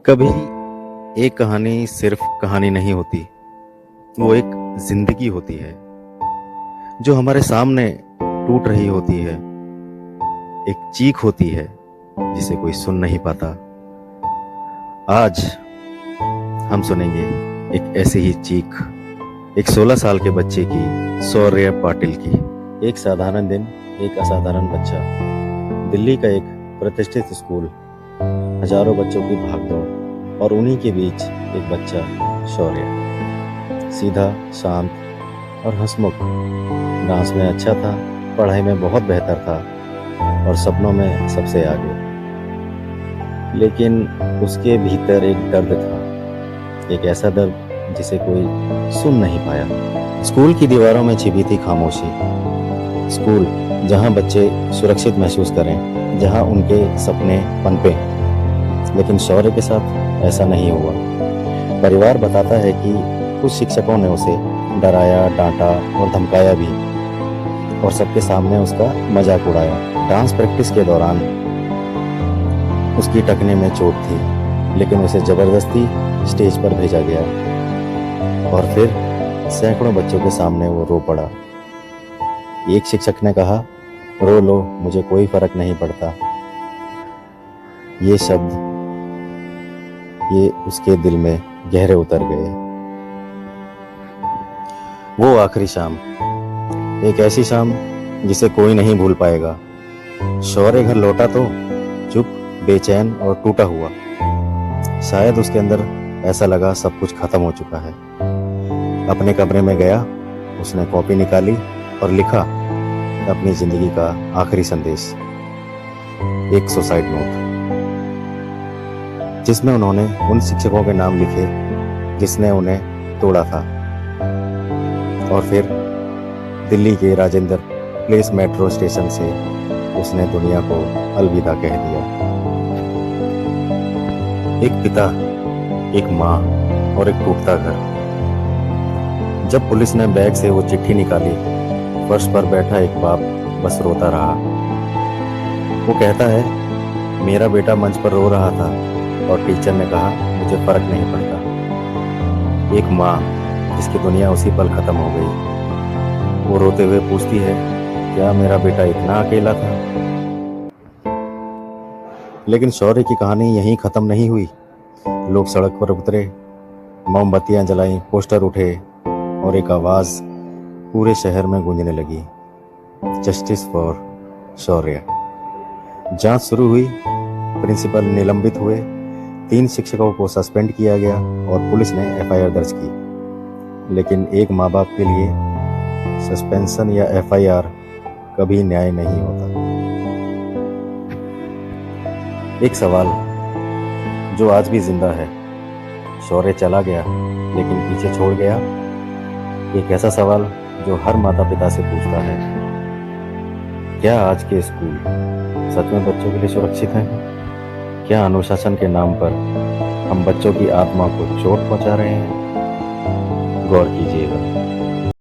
कभी एक कहानी सिर्फ कहानी नहीं होती, वो एक जिंदगी होती है जो हमारे सामने टूट रही होती है। एक चीख होती है जिसे कोई सुन नहीं पाता। आज हम सुनेंगे एक ऐसी ही चीख, एक 16 साल के बच्चे की, शौर्य पाटिल की। एक साधारण दिन, एक असाधारण बच्चा। दिल्ली का एक प्रतिष्ठित स्कूल, हजारों बच्चों की भागदौड़ और उन्हीं के बीच एक बच्चा, शौर्य। सीधा, शांत और हंसमुख। डांस में अच्छा था, पढ़ाई में बहुत बेहतर था और सपनों में सबसे आगे। लेकिन उसके भीतर एक दर्द था, एक ऐसा दर्द जिसे कोई सुन नहीं पाया। स्कूल की दीवारों में छिपी थी खामोशी। स्कूल जहां बच्चे सुरक्षित महसूस करें, जहां उनके सपने पनपे। लेकिन शौर्य के साथ ऐसा नहीं हुआ। परिवार बताता है कि कुछ शिक्षकों ने उसे डराया, डांटा और धमकाया भी, और सबके सामने उसका मजाक उड़ाया। डांस प्रैक्टिस के दौरान उसकी टखने में चोट थी, लेकिन उसे जबरदस्ती स्टेज पर भेजा गया और फिर सैकड़ों बच्चों के सामने वो रो पड़ा। एक शिक्षक ने कहा, रो लो, मुझे कोई फर्क नहीं पड़ता। ये शब्द ये उसके दिल में गहरे उतर गए। वो आखिरी शाम, एक ऐसी शाम जिसे कोई नहीं भूल पाएगा। शौर्य घर लौटा तो चुप, बेचैन और टूटा हुआ। शायद उसके अंदर ऐसा लगा सब कुछ खत्म हो चुका है। अपने कमरे में गया, उसने कॉपी निकाली और लिखा अपनी जिंदगी का आखिरी संदेश, एक सुसाइड नोट, जिसमें उन्होंने उन शिक्षकों के नाम लिखे जिसने उन्हें तोड़ा था। और फिर दिल्ली के राजेंद्र प्लेस मेट्रो स्टेशन से उसने दुनिया को अलविदा कह दिया। एक पिता, एक माँ और एक टूटता घर। जब पुलिस ने बैग से वो चिट्ठी निकाली, फर्श पर बैठा एक बाप बस रोता रहा। वो कहता है, मेरा बेटा मंच पर रो रहा था और टीचर ने कहा मुझे फर्क नहीं पड़ता। एक माँ जिसकी दुनिया उसी पल खत्म हो गई। वो रोते हुए पूछती है, क्या मेरा बेटा इतना अकेला था? लेकिन शौर्य की कहानी यहीं खत्म नहीं हुई। लोग सड़क पर उतरे, मोमबत्तियां जलाई, पोस्टर उठे और एक आवाज पूरे शहर में गूंजने लगी, जस्टिस फॉर शौर्य। जांच शुरू हुई, प्रिंसिपल निलंबित हुए, 3 शिक्षकों को सस्पेंड किया गया और पुलिस ने एफआईआर दर्ज की। लेकिन एक माँ बाप के लिए सस्पेंशन या एफआईआर कभी न्याय नहीं होता। एक सवाल जो आज भी जिंदा है, शौर्य चला गया लेकिन पीछे छोड़ गया। एक ऐसा सवाल जो हर माता पिता से पूछता है, क्या आज के स्कूल सच में बच्चों के लिए सुरक्षित हैं? क्या अनुशासन के नाम पर हम बच्चों की आत्मा को चोट पहुंचा रहे हैं? गौर कीजिएगा।